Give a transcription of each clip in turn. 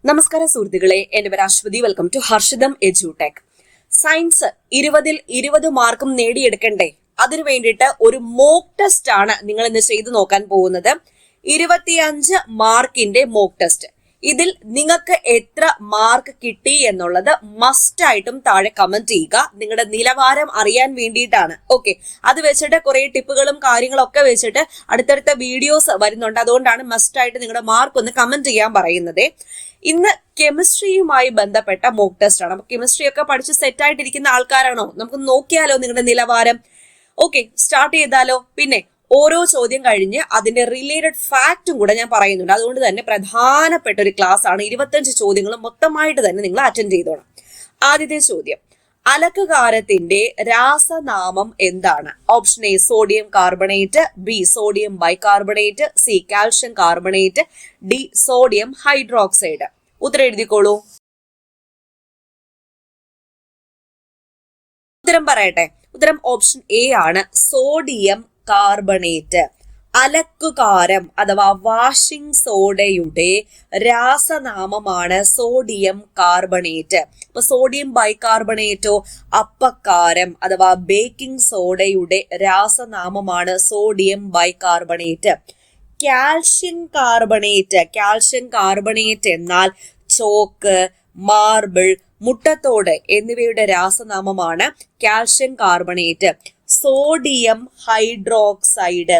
നമസ്കാരം സുഹൃത്തുക്കളെ, എന്റെ പേര് Aswathy. Welcome to Harshitham edutech. Science 20ൽ 20 മാർക്കും നേടിയെടുക്കണ്ടേ? അതിനു വേണ്ടിയിട്ട് ഒരു മോക്ക് ടെസ്റ്റ് ആണ് നിങ്ങൾ ഇന്ന് ചെയ്തു നോക്കാൻ പോകുന്നത്. 25 മാർക്കിന്റെ മോക്ക് ടെസ്റ്റ്. ഇതിൽ നിങ്ങൾക്ക് എത്ര മാർക്ക് കിട്ടി എന്നുള്ളത് മസ്റ്റ് ആയിട്ടും താഴെ കമന്റ് ചെയ്യുക. നിങ്ങളുടെ നിലവാരം അറിയാൻ വേണ്ടിയിട്ടാണ്. ഓക്കെ, അത് വെച്ചിട്ട് കുറെ ടിപ്പുകളും കാര്യങ്ങളും ഒക്കെ വെച്ചിട്ട് അടുത്തടുത്ത വീഡിയോസ് വരുന്നുണ്ട്. അതുകൊണ്ടാണ് മസ്റ്റ് ആയിട്ട് നിങ്ങളുടെ മാർക്ക് ഒന്ന് കമന്റ് ചെയ്യാൻ പറയുന്നത്. ഇന്ന് കെമിസ്ട്രിയുമായി ബന്ധപ്പെട്ട മോക്ക് ടെസ്റ്റ് ആണ്. അപ്പൊ കെമിസ്ട്രി ഒക്കെ പഠിച്ച് സെറ്റ് ആയിട്ടിരിക്കുന്ന ആൾക്കാരാണോ? നമുക്ക് നോക്കിയാലോ നിങ്ങളുടെ നിലവാരം. ഓക്കെ, സ്റ്റാർട്ട് ചെയ്താലോ. പിന്നെ ഓരോ ചോദ്യം കഴിഞ്ഞ് അതിന്റെ റിലേറ്റഡ് ഫാക്റ്റും കൂടെ ഞാൻ പറയുന്നുണ്ട്. അതുകൊണ്ട് തന്നെ പ്രധാനപ്പെട്ട ഒരു ക്ലാസ് ആണ്. 25 ചോദ്യങ്ങളും മൊത്തമായിട്ട് തന്നെ നിങ്ങൾ അറ്റൻഡ് ചെയ്തോണം. ആദ്യത്തെ ചോദ്യം, അലക്കുകാരത്തിന്റെ രാസനാമം എന്താണ്? Option A sodium carbonate, B sodium bicarbonate, C calcium carbonate, D sodium hydroxide. ഉത്തരം എഴുതിക്കോളൂ. ഉത്തരം പറയട്ടെ. ഉത്തരം ഓപ്ഷൻ എ ആണ്, സോഡിയം കാർബണേറ്റ്. അലക്കുകാരം അഥവാ വാഷിംഗ് സോഡയുടെ രാസനാമമാണ് സോഡിയം കാർബണേറ്റ്. ഇപ്പൊ സോഡിയം ബൈകാർബണേറ്റോ അപ്പക്കാരം അഥവാ ബേക്കിംഗ് സോഡയുടെ രാസനാമമാണ് സോഡിയം ബൈകാർബണേറ്റ്. കാൽഷ്യം കാർബണേറ്റ് എന്നാൽ ചോക്ക്, മാർബിൾ, മുട്ടത്തോട് എന്നിവയുടെ രാസനാമമാണ് കാൽഷ്യം കാർബണേറ്റ്. സോഡിയം ഹൈഡ്രോക്സൈഡ്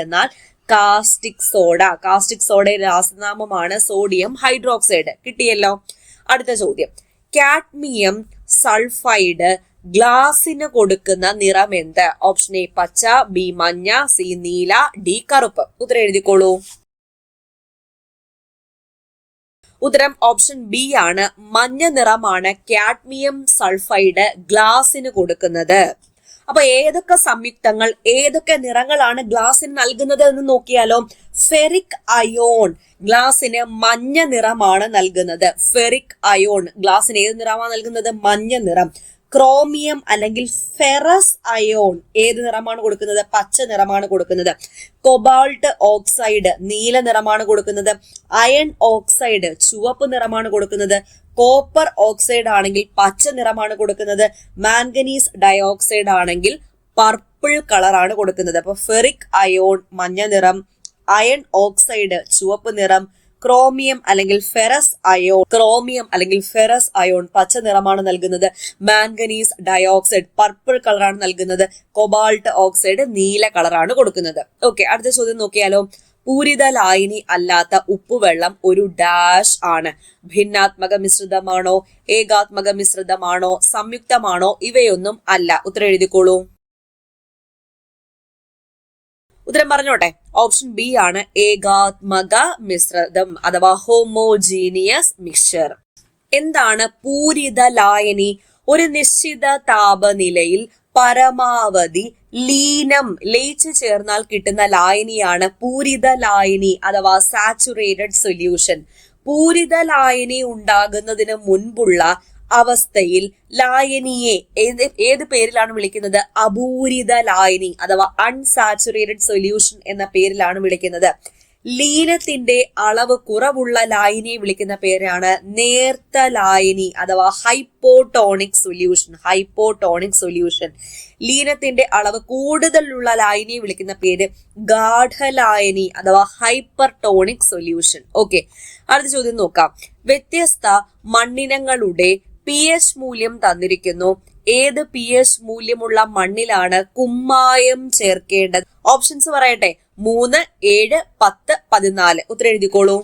എന്നാൽ കാസ്റ്റിക് സോഡയുടെ രാസനാമമാണ് സോഡിയം ഹൈഡ്രോക്സൈഡ്. കിട്ടിയല്ലോ. അടുത്ത ചോദ്യം, കാഡ്മിയം സൾഫൈഡ് ഗ്ലാസിന് കൊടുക്കുന്ന നിറം എന്ത്? ഓപ്ഷൻ എ പച്ച, ബി മഞ്ഞ, സി നീല, ഡി കറുപ്പ്. ഉത്തരം എഴുതിക്കോളൂ. ഉത്തരം ഓപ്ഷൻ ബി ആണ്, മഞ്ഞ നിറമാണ് കാഡ്മിയം സൾഫൈഡ് ഗ്ലാസിന് കൊടുക്കുന്നത്. അപ്പൊ ഏതൊക്കെ സംയുക്തങ്ങൾ, ഏതൊക്കെ നിറങ്ങളാണ് ഗ്ലാസിന് നൽകുന്നത് എന്ന് നോക്കിയാലോ. ഫെറിക് അയോൺ ഗ്ലാസിന് മഞ്ഞ നിറമാണ് നൽകുന്നത്. ഫെറിക് അയോൺ ഗ്ലാസിന് ഏത് നിറമാണ് നൽകുന്നത്? മഞ്ഞ നിറം. ക്രോമിയം അല്ലെങ്കിൽ ഫെറസ് അയോൺ ഏത് നിറമാണ് കൊടുക്കുന്നത്? പച്ച നിറമാണ് കൊടുക്കുന്നത്. കൊബാൾട്ട് ഓക്സൈഡ് നീല നിറമാണ് കൊടുക്കുന്നത്. അയൺ ഓക്സൈഡ് ചുവപ്പ് നിറമാണ് കൊടുക്കുന്നത്. കോപ്പർ ഓക്സൈഡ് ആണെങ്കിൽ പച്ച നിറമാണ് കൊടുക്കുന്നത്. മാംഗനീസ് ഡയോക്സൈഡ് ആണെങ്കിൽ പർപ്പിൾ കളറാണ് കൊടുക്കുന്നത്. അപ്പൊ ഫെറിക് അയോൺ മഞ്ഞ നിറം, അയൺ ഓക്സൈഡ് ചുവപ്പ് നിറം, ക്രോമിയം അല്ലെങ്കിൽ ഫെറസ് അയോൺ പച്ച നിറമാണ് നൽകുന്നത്. മാംഗനീസ് ഡയോക്സൈഡ് പർപ്പിൾ കളറാണ് നൽകുന്നത്. കൊബാൾട്ട് ഓക്സൈഡ് നീല കളറാണ് കൊടുക്കുന്നത്. ഓക്കെ, അടുത്ത ചോദ്യം നോക്കിയാലോ. പൂരിത ലായനി അല്ലാത്ത ഉപ്പുവെള്ളം ഒരു ഡാഷ് ആണ്. ഭിന്നാത്മക മിശ്രിതമാണോ, ഏകാത്മക മിശ്രിതമാണോ, സംയുക്തമാണോ? ഇവയൊന്നും അല്ല. ഉത്തരം എഴുതിക്കോളൂ. ഉത്തരം പറഞ്ഞോട്ടെ. ഓപ്ഷൻ ബി ആണ്, ഏകാത്മക മിശ്രിതം അഥവാ ഹോമോജീനിയസ് മിക്സ്ചർ. എന്താണ് പൂരിത ലായനി? ഒരു നിശ്ചിത താപനിലയിൽ പരമാവധി ലയിച്ചു ചേർന്നാൽ കിട്ടുന്ന ലായനിയാണ് പൂരിത ലായനി അഥവാ സാച്ചുറേറ്റഡ് സൊല്യൂഷൻ. പൂരിത ലായനി ഉണ്ടാകുന്നതിന് മുൻപുള്ള അവസ്ഥയിൽ ലായനിയെ ഏത് പേരിലാണ് വിളിക്കുന്നത്? അപൂരിത ലായനി അഥവാ അൺസാച്ചുറേറ്റഡ് സൊല്യൂഷൻ എന്ന പേരിലാണ് വിളിക്കുന്നത്. ലീനത്തിന്റെ അളവ് കുറവുള്ള ലായനിയെ വിളിക്കുന്ന പേരാണ് നേർത്ത ലായനി അഥവാ ഹൈപ്പോട്ടോണിക് സൊല്യൂഷൻ. ലീനത്തിന്റെ അളവ് കൂടുതലുള്ള ലായനിയെ വിളിക്കുന്ന പേര് ഗാഢലായനി അഥവാ ഹൈപ്പർടോണിക് സൊല്യൂഷൻ. ഓക്കെ, അടുത്ത ചോദ്യം നോക്കാം. വ്യത്യസ്ത മണ്ണിനങ്ങളുടെ pH മൂല്യം തന്നിരിക്കുന്നു. ഏത് pH മൂല്യമുള്ള മണ്ണിലാണ് കുമ്മായം ചേർക്കേണ്ടത്? ഓപ്ഷൻസ് പറയട്ടെ. 3, 7, 10, 14. ഉത്തരം എഴുതിക്കോളൂ.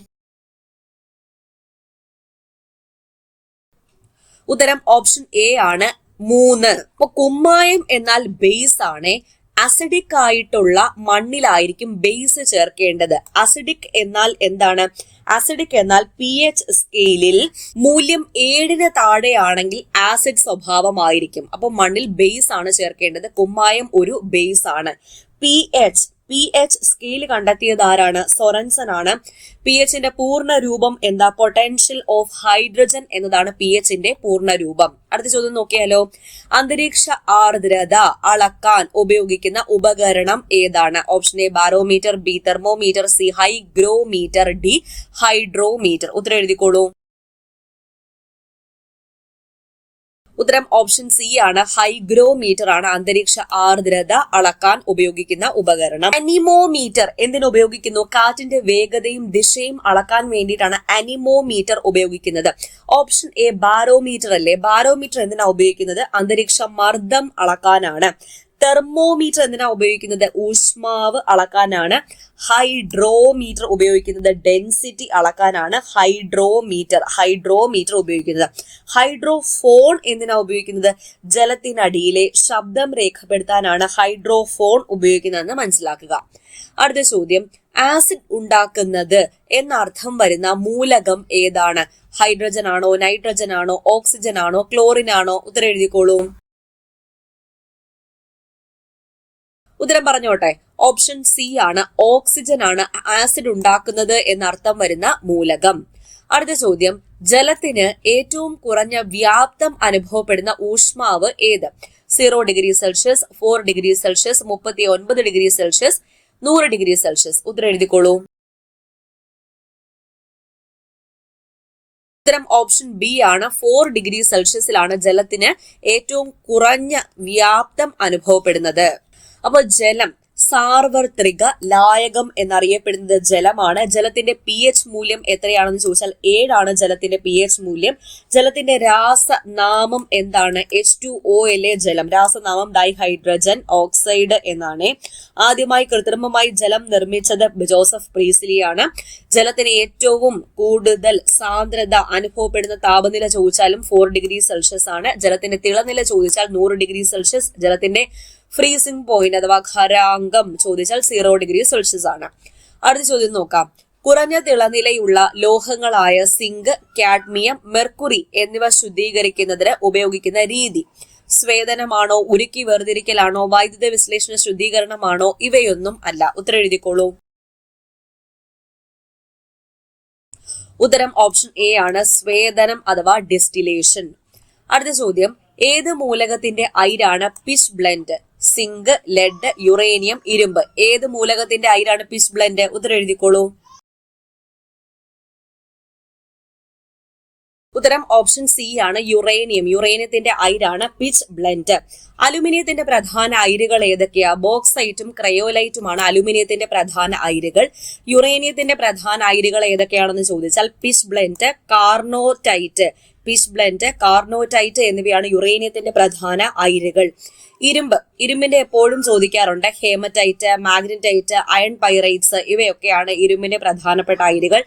ഉത്തരം ഓപ്ഷൻ എ ആണ്, 3. അപ്പൊ കുമ്മായം എന്നാൽ ബേസ് ആണ്. അസിഡിക് ആയിട്ടുള്ള മണ്ണിലായിരിക്കും ബേസ് ചേർക്കേണ്ടത്. അസിഡിക് എന്നാൽ എന്താണ്? അസിഡിക് എന്നാൽ pH സ്കെയിലിൽ മൂല്യം 7 താഴെയാണെങ്കിൽ ആസിഡ് സ്വഭാവമായിരിക്കും. അപ്പൊ മണ്ണിൽ ബേസ് ആണ് ചേർക്കേണ്ടത്. കുമ്മായം ഒരു ബേസ് ആണ്. pH pH സ്കെയിൽ കണ്ടെത്തിയത് ആരാണ്? സൊറൻസൺ ആണ്. pHന്റെ പൂർണ്ണ രൂപം എന്താ? പൊട്ടൻഷ്യൽ ഓഫ് ഹൈഡ്രജൻ എന്നതാണ് pHന്റെ പൂർണ്ണ രൂപം. അടുത്ത ചോദ്യം നോക്കിയാലോ. അന്തരീക്ഷ ആർദ്രത അളക്കാൻ ഉപയോഗിക്കുന്ന ഉപകരണം ഏതാണ്? Option A barometer, B thermometer, C hygrometer, D hydrometer. ഉത്തരം എഴുതിക്കോളൂ. ഉത്തരം ഓപ്ഷൻ സി ആണ്. ഹൈഗ്രോമീറ്റർ ആണ് അന്തരീക്ഷ ആർദ്രത അളക്കാൻ ഉപയോഗിക്കുന്ന ഉപകരണം. അനിമോമീറ്റർ എന്തിനു ഉപയോഗിക്കുന്നു? കാറ്റിന്റെ വേഗതയും ദിശയും അളക്കാൻ വേണ്ടിയിട്ടാണ് അനിമോമീറ്റർ ഉപയോഗിക്കുന്നത്. ഓപ്ഷൻ എ ബാരോമീറ്റർ അല്ലേ? ബാരോമീറ്റർ എന്തിനാ ഉപയോഗിക്കുന്നത്? അന്തരീക്ഷ മർദ്ദം അളക്കാനാണ്. തെർമോമീറ്റർ എന്തിനാ ഉപയോഗിക്കുന്നത്? ഊഷ്മാവ് അളക്കാനാണ്. ഹൈഡ്രോമീറ്റർ ഉപയോഗിക്കുന്നത് ഡെൻസിറ്റി അളക്കാനാണ്. ഹൈഡ്രോമീറ്റർ ഉപയോഗിക്കുന്നത്. ഹൈഡ്രോഫോൺ എന്തിനാ ഉപയോഗിക്കുന്നത്? ജലത്തിനടിയിലെ ശബ്ദം രേഖപ്പെടുത്താനാണ് ഹൈഡ്രോഫോൺ ഉപയോഗിക്കുന്നതെന്ന് മനസ്സിലാക്കുക. അടുത്ത ചോദ്യം, ആസിഡ് ഉണ്ടാക്കുന്നത് എന്നർത്ഥം വരുന്ന മൂലകം ഏതാണ്? ഹൈഡ്രജൻ ആണോ, നൈട്രജൻ ആണോ, ഓക്സിജൻ ആണോ, ക്ലോറിൻ ആണോ? ഉത്തരം എഴുതിക്കോളൂ. ഉത്തരം പറഞ്ഞോട്ടെ. ഓപ്ഷൻ സി ആണ്. ഓക്സിജൻ ആണ് ആസിഡ് ഉണ്ടാക്കുന്നത് എന്നർത്ഥം വരുന്ന മൂലകം. അടുത്ത ചോദ്യം, ജലത്തിന് ഏറ്റവും കുറഞ്ഞ വ്യാപ്തം അനുഭവപ്പെടുന്ന ഊഷ്മാവ് ഏത്? 0 degree Celsius, 4 degree Celsius, 39 degree Celsius, 100 degree Celsius. ഉത്തരം എഴുതിക്കോളൂ. ഉത്തരം ഓപ്ഷൻ ബി ആണ്. 4 ഡിഗ്രി സെൽഷ്യസിലാണ് ജലത്തിന് ഏറ്റവും കുറഞ്ഞ വ്യാപ്തം അനുഭവപ്പെടുന്നത്. അപ്പൊ ജലം സാർവത്രിക ലായകം എന്നറിയപ്പെടുന്നത് ജലമാണ്. ജലത്തിന്റെ pH മൂല്യം എത്രയാണെന്ന് ചോദിച്ചാൽ 7 ജലത്തിന്റെ pH മൂല്യം. ജലത്തിന്റെ രാസനാമം എന്താണ്? H2O അല്ലേ ജലം. രാസനാമം ഡൈഹൈഡ്രജൻ ഓക്സൈഡ് എന്നാണ്. ആദ്യമായി കൃത്രിമമായി ജലം നിർമ്മിച്ചത് ജോസഫ് പ്രീസ്ലിയാണ്. ജലത്തിന് ഏറ്റവും കൂടുതൽ സാന്ദ്രത അനുഭവപ്പെടുന്ന താപനില ചോദിച്ചാലും 4 ഡിഗ്രി സെൽഷ്യസ് ആണ്. ജലത്തിന്റെ തിളനില ചോദിച്ചാൽ 100 ഡിഗ്രി സെൽഷ്യസ്. ജലത്തിന്റെ ഫ്രീസിംഗ് പോയിന്റ് അഥവാ ഖരാങ്കം ചോദിച്ചാൽ 0 ഡിഗ്രി സെൽഷ്യസ് ആണ്. അടുത്ത ചോദ്യം നോക്കാം. കുറഞ്ഞ തിളനിലയുള്ള ലോഹങ്ങളായ സിങ്ക്, കാഡ്മിയം, മെർക്കുറി എന്നിവ ശുദ്ധീകരിക്കുന്നതിന് ഉപയോഗിക്കുന്ന രീതി സ്വേദനമാണോ, ഉരുക്കി വേർതിരിക്കലാണോ, വൈദ്യുത വിശ്ലേഷണ ശുദ്ധീകരണമാണോ? ഇവയൊന്നും അല്ല. ഉത്തരം എഴുതിക്കോളൂ. ഉത്തരം ഓപ്ഷൻ എ ആണ്. സ്വേദനം അഥവാ ഡിസ്റ്റിലേഷൻ. അടുത്ത ചോദ്യം, ഏത് മൂലകത്തിന്റെ അയിരാണ് pitchblende? Zinc, lead, uranium, ഇരുമ്പ്. ഏത് മൂലകത്തിന്റെ അയിരാണ് പിച്ച് ബ്ലെൻഡ്? ഉത്തരം എഴുതിക്കോളൂ. ഉത്തരം ഓപ്ഷൻ സി ആണ്. യുറേനിയം. യുറേനിയത്തിന്റെ അയിരാണ് പിച്ച് ബ്ലെൻഡ്. അലുമിനിയത്തിന്റെ പ്രധാന അയിരുകൾ ഏതൊക്കെയാ? ബോക്സൈറ്റും ക്രയോലൈറ്റുമാണ് അലുമിനിയത്തിന്റെ പ്രധാന അയിരുകൾ. യുറേനിയത്തിന്റെ പ്രധാന അയിരുകൾ ഏതൊക്കെയാണെന്ന് ചോദിച്ചാൽ പിച്ച് ബ്ലെൻഡ്, കാർണോറ്റൈറ്റ്. പിച്ച് ബ്ലെൻഡ്, കാർണോറ്റൈറ്റ് എന്നിവയാണ് യുറേനിയത്തിന്റെ പ്രധാന അയിരുകൾ. ഇരുമ്പിന്റെ എപ്പോഴും ചോദിക്കാറുണ്ട്. ഹേമറ്റൈറ്റ്, മാഗ്നറ്റൈറ്റ്, അയൺ പൈറൈറ്റ്സ് ഇവയൊക്കെയാണ് ഇരുമ്പിന്റെ പ്രധാനപ്പെട്ട അയിരുകൾ.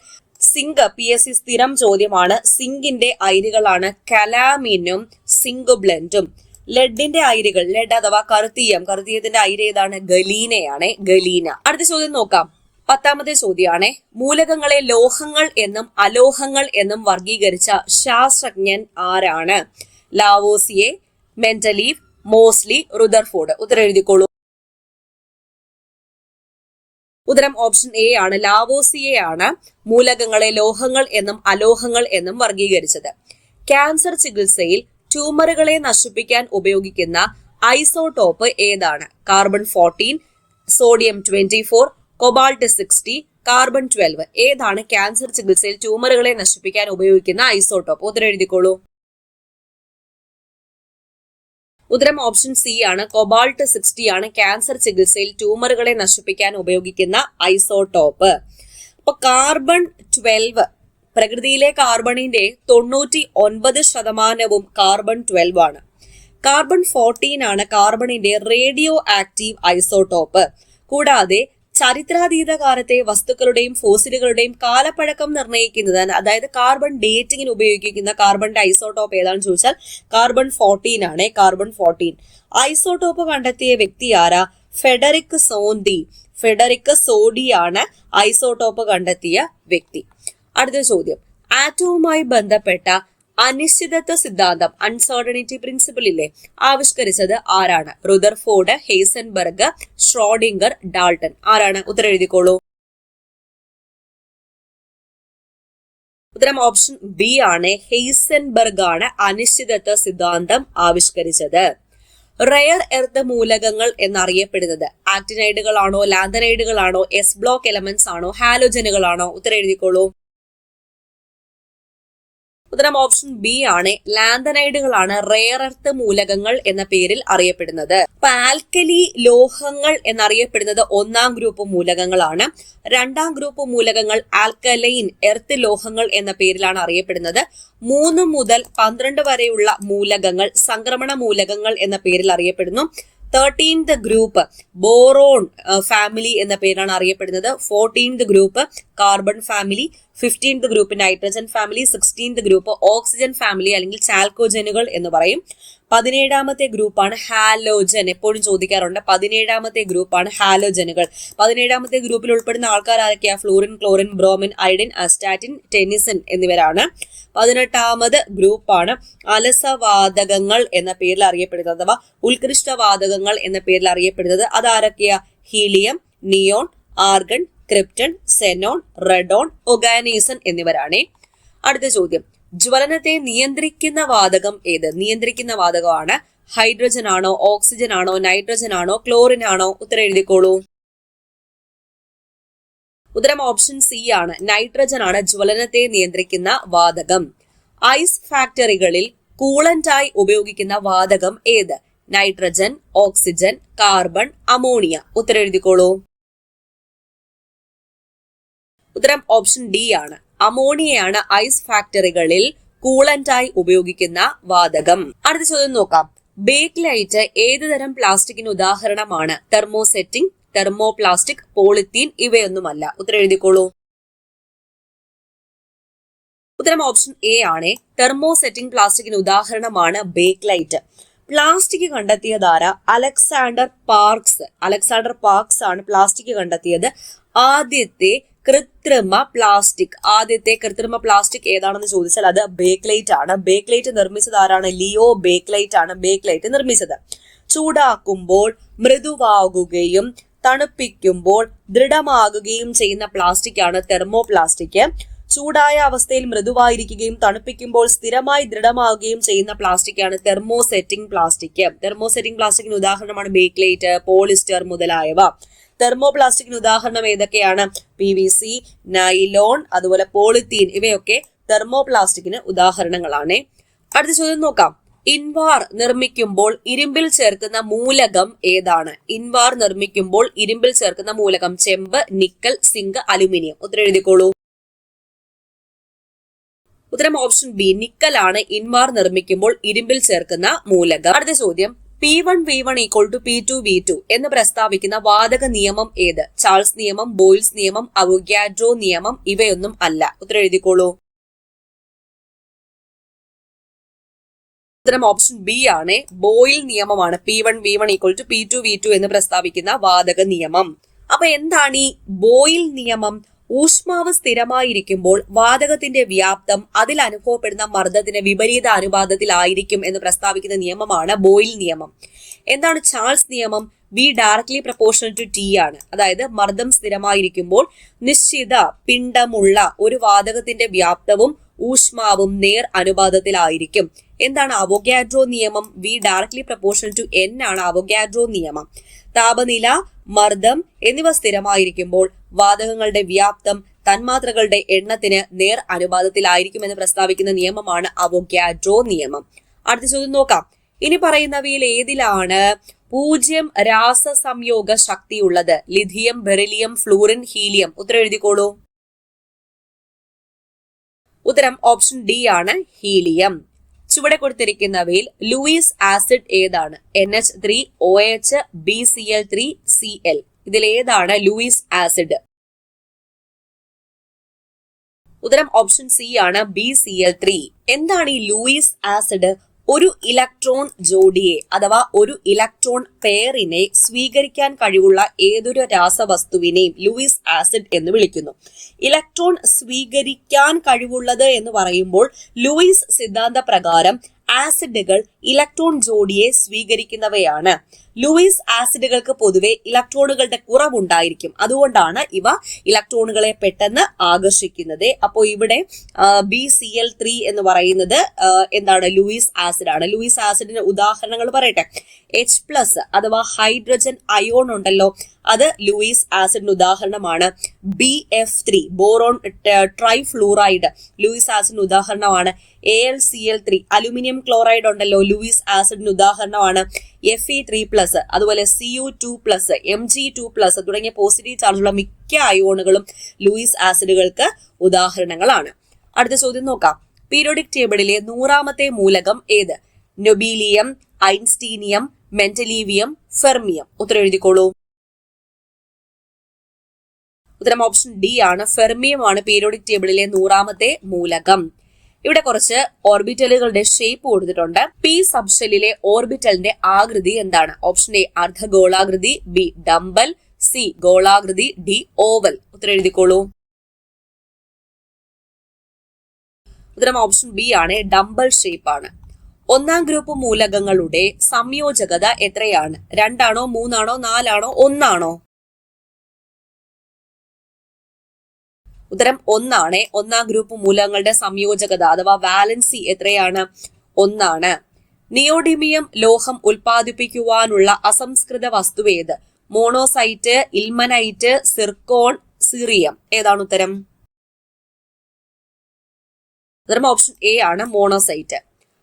സിങ്ക് PSC സ്ഥിരം ചോദ്യമാണ്. സിങ്കിന്റെ അയിരുകളാണ് കലാമിനും സിങ്ക് ബ്ലെൻഡും. ലെഡിന്റെ അയിരുകൾ, ലെഡ് അഥവാ കറുത്തീയം, കറുത്തീയത്തിന്റെ അയിര് ഏതാണ്? ഗലീനയാണ്. ഗലീന. അടുത്ത ചോദ്യം നോക്കാം. 10ാമത്തെ ചോദ്യമാണ്. മൂലകങ്ങളെ ലോഹങ്ങൾ എന്നും അലോഹങ്ങൾ എന്നും വർഗീകരിച്ച ശാസ്ത്രജ്ഞൻ ആരാണ്? ലാവോസിയെ, മെന്റലീവ്, മോസ്ലി, റുദർഫോർഡ്. ഉത്തരം എഴുതിക്കോളൂ. ഉത്തരം ഓപ്ഷൻ എ ആണ്. ലാവോസിയെ ആണ് മൂലകങ്ങളെ ലോഹങ്ങൾ എന്നും അലോഹങ്ങൾ എന്നും വർഗീകരിച്ചത്. ക്യാൻസർ ചികിത്സയിൽ ട്യൂമറുകളെ നശിപ്പിക്കാൻ ഉപയോഗിക്കുന്ന ഐസോടോപ്പ് ഏതാണ്? Carbon 14, sodium 24, cobalt 60, carbon 12. ഏതാണ് ക്യാൻസർ ചികിത്സയിൽ ട്യൂമറുകളെ നശിപ്പിക്കാൻ ഉപയോഗിക്കുന്ന ഐസോടോപ്പ്? ഉത്തരം എഴുതിക്കോളൂ. ഉത്തരം ഓപ്ഷൻ സി ആണ്. കൊബാൾട്ട് 60 ആണ് ക്യാൻസർ ചികിത്സയിൽ ട്യൂമറുകളെ നശിപ്പിക്കാൻ ഉപയോഗിക്കുന്ന ഐസോടോപ്പ്. അപ്പൊ കാർബൺ 12, പ്രകൃതിയിലെ കാർബണിന്റെ 99% കാർബൺ 12 ആണ്. കാർബൺ 14 ആണ് കാർബണിന്റെ റേഡിയോ ആക്റ്റീവ് ഐസോടോപ്പ്. കൂടാതെ ചരിത്രാതീത കാലത്തെ വസ്തുക്കളുടെയും ഫോസിലുകളുടെയും കാലപ്പഴക്കം നിർണ്ണയിക്കുന്നത്, അതായത് കാർബൺ ഡേറ്റിങ്ങിന് ഉപയോഗിക്കുന്ന കാർബണിന്റെ ഐസോടോപ്പ് ഏതാണെന്ന് ചോദിച്ചാൽ കാർബൺ 14 ആണ്. കാർബൺ 14 ഐസോടോപ്പ് കണ്ടെത്തിയ വ്യക്തി ആരാ? ഫെഡറിക് സോഡി ആണ് ഐസോടോപ്പ് കണ്ടെത്തിയ വ്യക്തി. അടുത്ത ചോദ്യം, ആറ്റവുമായി ബന്ധപ്പെട്ട അനിശ്ചിതത്വ സിദ്ധാന്തം അൺസർട്ടനിറ്റി പ്രിൻസിപ്പിൾ ഇല്ലേ, ആവിഷ്കരിച്ചത് ആരാണ്? Rutherford, Heisenberg, Schrödinger, Dalton. ആരാണ്? ഉത്തരം എഴുതിക്കോളൂ. ഉത്തരം ഓപ്ഷൻ ബി ആണ്. ഹെയ്സൻബർഗ് ആണ് അനിശ്ചിതത്വ സിദ്ധാന്തം ആവിഷ്കരിച്ചത്. റെയർ എർത്ത് മൂലകങ്ങൾ എന്നറിയപ്പെടുന്നത് ആക്ടിനൈഡുകളാണോ, ലാന്തനൈഡുകളാണോ, എസ് ബ്ലോക്ക് എലമെന്റ്സ് ആണോ, ഹാലോജനുകളാണോ? ഉത്തരം എഴുതിക്കോളൂ. ഉത്തരം ഓപ്ഷൻ ബി ആണ്. ലാന്തനൈഡുകളാണ് റെയർ എർത്ത് മൂലകങ്ങൾ എന്ന പേരിൽ അറിയപ്പെടുന്നത്. അപ്പൊ ആൽക്കലി ലോഹങ്ങൾ എന്നറിയപ്പെടുന്നത് ഒന്നാം ഗ്രൂപ്പ് മൂലകങ്ങളാണ്. രണ്ടാം ഗ്രൂപ്പ് മൂലകങ്ങൾ ആൽക്കലൈൻ എർത്ത് ലോഹങ്ങൾ എന്ന പേരിലാണ് അറിയപ്പെടുന്നത്. 3 മുതൽ 12 വരെയുള്ള മൂലകങ്ങൾ സംക്രമണ മൂലകങ്ങൾ എന്ന പേരിൽ അറിയപ്പെടുന്നു. 13th ഗ്രൂപ്പ് ബോറോൺ ഫാമിലി എന്ന പേരാണ് അറിയപ്പെടുന്നത്. 14th group carbon family, 15th group nitrogen family, 16th group oxygen family അല്ലെങ്കിൽ ചാൽക്കോജനുകൾ എന്ന് പറയും. 17ാമത്തെ ഗ്രൂപ്പാണ് ഹാലോജൻ. എപ്പോഴും ചോദിക്കാറുണ്ട്. 17ാമത്തെ ഗ്രൂപ്പാണ് ഹാലോജനുകൾ. 17ാമത്തെ ഗ്രൂപ്പിൽ ഉൾപ്പെടുന്ന ആൾക്കാർ ആരൊക്കെയാ? Fluorine, chlorine, bromine, iodine, astatine, tennessine എന്നിവരാണ്. 18ാമത് ഗ്രൂപ്പാണ് അലസവാതകങ്ങൾ എന്ന പേരിൽ അറിയപ്പെടുന്നത് അഥവാ ഉത്കൃഷ്ടവാതകങ്ങൾ എന്ന പേരിൽ അറിയപ്പെടുന്നത്. അതാരൊക്കെയാ? Helium, neon, argon, krypton, xenon, radon, oganesson എന്നിവരാണ്. അടുത്ത ചോദ്യം, ജ്വലനത്തെ നിയന്ത്രിക്കുന്ന വാതകം ഏത്? നിയന്ത്രിക്കുന്ന വാതകമാണ് ഹൈഡ്രജൻ ആണോ, ഓക്സിജൻ ആണോ, നൈട്രജൻ ആണോ, ക്ലോറിൻ ആണോ? ഉത്തരം എഴുതിക്കോളൂ. ഉത്തരം ഓപ്ഷൻ സി ആണ്. നൈട്രജൻ ആണ് ജ്വലനത്തെ നിയന്ത്രിക്കുന്ന വാതകം. ഐസ് ഫാക്ടറികളിൽ കൂളന്റായി ഉപയോഗിക്കുന്ന വാതകം ഏത്? Nitrogen, oxygen, carbon, ammonia. ഉത്തരം എഴുതിക്കോളൂ. ഉത്തരം ഓപ്ഷൻ ഡി ആണ്. അമോണിയയാണ് ഐസ് ഫാക്ടറികളിൽ കൂളന്റായി ഉപയോഗിക്കുന്ന വാതകം. അടുത്ത ചോദ്യം നോക്കാം. ബേക്ക്ലൈറ്റ് ഏതുതരം പ്ലാസ്റ്റിക്കിന് ഉദാഹരണമാണ്? തെർമോസെറ്റിംഗ്, തെർമോപ്ലാസ്റ്റിക്, പോളിത്തീൻ ഇവയൊന്നുമല്ല. ഉത്തരം എഴുതിക്കോളൂ. ഉത്തരം ഓപ്ഷൻ എ ആണ്. തെർമോസെറ്റിംഗ് പ്ലാസ്റ്റിക്കിന് ഉദാഹരണമാണ് ബേക്ക്ലൈറ്റ്. പ്ലാസ്റ്റിക് കണ്ടെത്തിയതാര? Alexander Parkes. അലക്സാണ്ടർ പാർക്സ് ആണ് പ്ലാസ്റ്റിക് കണ്ടെത്തിയത്. ആദ്യത്തെ കൃത്രിമ പ്ലാസ്റ്റിക് ഏതാണെന്ന് ചോദിച്ചാൽ അത് ബേക്ക്ലൈറ്റ് ആണ്. ബേക്ക്ലൈറ്റ് നിർമ്മിച്ചത് ആരാണ്? ലിയോ ബേക്ക്ലൈറ്റ് ആണ് ബേക്ക്ലൈറ്റ് നിർമ്മിച്ചത്. ചൂടാക്കുമ്പോൾ മൃദുവാകുകയും തണുപ്പിക്കുമ്പോൾ ദൃഢമാകുകയും ചെയ്യുന്ന പ്ലാസ്റ്റിക് ആണ് തെർമോപ്ലാസ്റ്റിക്. ചൂടായ അവസ്ഥയിൽ മൃദുവായിരിക്കുകയും തണുപ്പിക്കുമ്പോൾ സ്ഥിരമായി ദൃഢമാവുകയും ചെയ്യുന്ന പ്ലാസ്റ്റിക് ആണ് തെർമോസെറ്റിംഗ് പ്ലാസ്റ്റിക്. തെർമോസെറ്റിംഗ് പ്ലാസ്റ്റിക്കിന് ഉദാഹരണമാണ് ബേക്ക്ലൈറ്റ്, പോളിസ്റ്റർ മുതലായവ. തെർമോപ്ലാസ്റ്റിക്കിന് ഉദാഹരണം ഏതൊക്കെയാണ്? PVC, നൈലോൺ, അതുപോലെ പോളിത്തീൻ ഇവയൊക്കെ തെർമോപ്ലാസ്റ്റിക്കിന് ഉദാഹരണങ്ങളാണ്. അടുത്ത ചോദ്യം നോക്കാം. ഇൻവാർ നിർമ്മിക്കുമ്പോൾ ഇരുമ്പിൽ ചേർക്കുന്ന മൂലകം ഏതാണ്? ഇൻവാർ നിർമ്മിക്കുമ്പോൾ ഇരുമ്പിൽ ചേർക്കുന്ന മൂലകം ചെമ്പ്, നിക്കൽ, സിങ്ക്, അലുമിനിയം. ഉത്തരം എഴുതിക്കോളൂ. ഉത്തരം ഓപ്ഷൻ ബി നിക്കൽ ആണ് ഇൻവാർ നിർമ്മിക്കുമ്പോൾ ഇരുമ്പിൽ ചേർക്കുന്ന മൂലകം. അടുത്ത ചോദ്യം, P1V1 = P2V2 എന്ന് പ്രസ്താവിക്കുന്ന വാതക നിയമം ഏത്? ചാൾസ് നിയമം, ബോയിൽസ് നിയമം, അവോഗാഡ്രോ നിയമം ഇവയൊന്നും അല്ല. ഉത്തരം എഴുതിക്കോളൂ. ഉത്തരം ഓപ്ഷൻ ബി ആണ്. ബോയിൽ നിയമമാണ് P1V1 = P2V2 എന്ന് പ്രസ്താവിക്കുന്ന വാതക നിയമം. അപ്പൊ എന്താണ് ഈ ബോയിൽ നിയമം? ഊഷ്മാവ് സ്ഥിരമായിരിക്കുമ്പോൾ വാതകത്തിന്റെ വ്യാപ്തം അതിൽ അനുഭവപ്പെടുന്ന മർദ്ദത്തിന് വിപരീത അനുപാതത്തിലായിരിക്കും എന്ന് പ്രസ്താവിക്കുന്ന നിയമമാണ് ബോയിൽ നിയമം. എന്താണ് ചാൾസ് നിയമം? V directly proportional to T ആണ്. അതായത് മർദ്ദം സ്ഥിരമായിരിക്കുമ്പോൾ നിശ്ചിത പിണ്ഡമുള്ള ഒരു വാതകത്തിന്റെ വ്യാപ്തവും ഊഷ്മാവും നേർ അനുപാതത്തിലായിരിക്കും. എന്താണ് അവോഗാഡ്രോ നിയമം? V directly proportional to N ആണ് അവോഗാഡ്രോ നിയമം. താപനില, മർദ്ദം എന്നിവ സ്ഥിരമായിരിക്കുമ്പോൾ വാതകങ്ങളുടെ വ്യാപ്തം തന്മാത്രകളുടെ എണ്ണത്തിന് നേർ അനുപാതത്തിലായിരിക്കും എന്ന് പ്രസ്താവിക്കുന്ന നിയമമാണ് അവോഗാഡ്രോ നിയമം. അടുത്ത ചോദ്യം നോക്കാം. ഇനി പറയുന്നവയിൽ ഏതിലാണ് 0 രാസസംയോഗ ശക്തിയുള്ളത്? Lithium, beryllium, fluorine, helium. ഉത്തരം എഴുതിക്കോളൂ. ഉത്തരം ഓപ്ഷൻ ഡി ആണ്, ഹീലിയം. ചുവടെ കൊടുത്തിരിക്കുന്നവയിൽ ലൂയിസ് ആസിഡ് ഏതാണ്? NH3OH, BCl3, Cl. ഇതിലേതാണ് ലൂയിസ് ആസിഡ്? ഉത്തരം ഓപ്ഷൻ സി ആണ്, BCl3. എന്താണ് ഈ ലൂയിസ് ആസിഡ്? ഒരു ഇലക്ട്രോൺ ജോഡിയെ അഥവാ ഒരു ഇലക്ട്രോൺ പെയറിനെ സ്വീകരിക്കാൻ കഴിവുള്ള ഏതൊരു രാസവസ്തുവിനെയും ലൂയിസ് ആസിഡ് എന്ന് വിളിക്കുന്നു. ഇലക്ട്രോൺ സ്വീകരിക്കാൻ കഴിവുള്ളത് എന്ന് പറയുമ്പോൾ ലൂയിസ് സിദ്ധാന്ത പ്രകാരം ആസിഡുകൾ ഇലക്ട്രോൺ ജോഡിയെ സ്വീകരിക്കുന്നവയാണ്. ലൂയിസ് ആസിഡുകൾക്ക് പൊതുവെ ഇലക്ട്രോണുകളുടെ കുറവുണ്ടായിരിക്കും. അതുകൊണ്ടാണ് ഇവ ഇലക്ട്രോണുകളെ പെട്ടെന്ന് ആകർഷിക്കുന്നത്. അപ്പോൾ ഇവിടെ BCl3 എന്ന് പറയുന്നത് എന്താണ്? ലൂയിസ് ആസിഡ് ആണ്. ലൂയിസ് ആസിഡിന് ഉദാഹരണങ്ങൾ പറയട്ടെ. H+ അഥവാ ഹൈഡ്രജൻ അയോൺ ഉണ്ടല്ലോ, അത് ലൂയിസ് ആസിഡിന് ഉദാഹരണമാണ്. BF3 ബോറോൺ ട്രൈഫ്ലൂറൈഡ് ലൂയിസ് ആസിഡിന് ഉദാഹരണമാണ്. AlCl3 അലുമിനിയം ക്ലോറൈഡ് ഉണ്ടല്ലോ, ലൂയിസ് ആസിഡിന് ഉദാഹരണമാണ്. Fe3+, അതുപോലെ Cu2+, Mg2+ തുടങ്ങിയ പോസിറ്റീവ് ചാർജുള്ള മിക്ക അയോണുകളും ലൂയിസ് ആസിഡുകൾക്ക് ഉദാഹരണങ്ങളാണ്. അടുത്ത ചോദ്യം നോക്കാം. പീരിയോഡിക് ടേബിളിലെ 100ാമത്തെ മൂലകം ഏത്? നൊബീലിയം, ഐൻസ്റ്റീനിയം, മെന്റലീവിയം, ഫെർമിയം. ഉത്തരം എഴുതിക്കോളൂ. ഉത്തരം ഓപ്ഷൻ ഡി ആണ്. ഫെർമിയം ആണ് പീരിയോഡിക് ടേബിളിലെ 100ാമത്തെ മൂലകം. ഇവിടെ കുറച്ച് ഓർബിറ്റലുകളുടെ ഷേപ്പ് കൊടുത്തിട്ടുണ്ട്. പി സബ്ഷെല്ലിലെ ഓർബിറ്റലിന്റെ ആകൃതി എന്താണ്? ഓപ്ഷൻ എ അർദ്ധഗോളാകൃതി, ബി ഡംബൽ, സി ഗോളാകൃതി, ഡി ഓവൽ. ഉത്തരം എഴുതിക്കോളൂ. ഉത്തരം ഓപ്ഷൻ ബി ആണ്, ഡംബൽ ഷേപ്പ് ആണ്. 1ാം ഗ്രൂപ്പ് മൂലകങ്ങളുടെ സംയോജകത എത്രയാണ്? 2 ആണോ, 3 ആണോ, 4 ആണോ, 1 ആണോ? ഉത്തരം 1 ആണ്. 1ാം ഗ്രൂപ്പ് മൂലകങ്ങളുടെ സംയോജകത അഥവാ വാലൻസി എത്രയാണ്? 1 ആണ്. നിയോഡിമിയം ലോഹം ഉൽപ്പാദിപ്പിക്കുവാനുള്ള അസംസ്കൃത വസ്തു ഏത്? Monocyte, ilmenite, zircon, cerium. ഏതാണ് ഉത്തരം? ഉത്തരം ഓപ്ഷൻ എ ആണ്, മോണോസൈറ്റ്.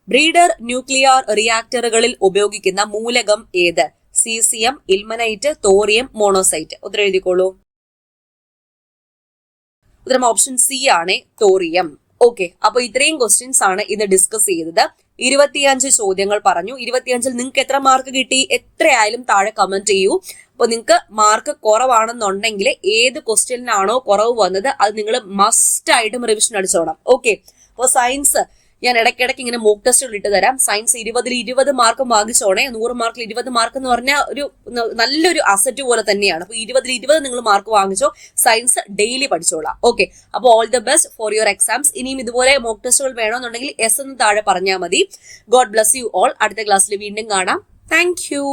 ബ്രീഡർ ന്യൂക്ലിയർ റിയാക്ടറുകളിൽ ഉപയോഗിക്കുന്ന മൂലകം ഏത്? Caesium, ilmenite, thorium, monocyte. ഉത്തരം എഴുതിക്കോളൂ. ഉത്തരം ഓപ്ഷൻ സി ആണ്, തോറിയം. ഓക്കെ, അപ്പൊ ഇത്രയും ക്വസ്റ്റ്യൻസ് ആണ് ഇന്ന് ഡിസ്കസ് ചെയ്തത്. 25 ചോദ്യങ്ങൾ പറഞ്ഞു. 25ൽ നിങ്ങൾക്ക് എത്ര മാർക്ക് കിട്ടി? എത്രയായാലും താഴെ കമന്റ് ചെയ്യൂ. അപ്പൊ നിങ്ങൾക്ക് മാർക്ക് കുറവാണെന്നുണ്ടെങ്കിൽ ഏത് ക്വസ്റ്റ്യനാണോ കുറവ് വന്നത് അത് നിങ്ങൾ മസ്റ്റ് ആയിട്ടും റിവിഷൻ അടിച്ചോണം. ഓക്കെ, അപ്പോൾ സയൻസ് ഞാൻ ഇടയ്ക്കിടയ്ക്ക് ഇങ്ങനെ മോക്ക് ടെസ്റ്റുകൾ ഇട്ട് തരാം. സയൻസ് 20ൽ 20 മാർക്ക് വാങ്ങിച്ചോണേ. 100 മാർക്കിൽ 20 മാർക്ക് എന്ന് പറഞ്ഞാൽ ഒരു നല്ലൊരു അസറ്റ് പോലെ തന്നെയാണ്. അപ്പൊ 20ൽ 20 നിങ്ങൾ മാർക്ക് വാങ്ങിച്ചോ. സയൻസ് ഡെയിലി പഠിച്ചോളാം. ഓക്കെ, അപ്പോൾ all the best for your exams. ഇനിയും ഇതുപോലെ മോക്ക് ടെസ്റ്റുകൾ വേണമെന്നുണ്ടെങ്കിൽ എസ് എന്ന് താഴെ പറഞ്ഞാൽ മതി. God bless you all. അടുത്ത ക്ലാസ്സിൽ വീണ്ടും കാണാം. Thank you.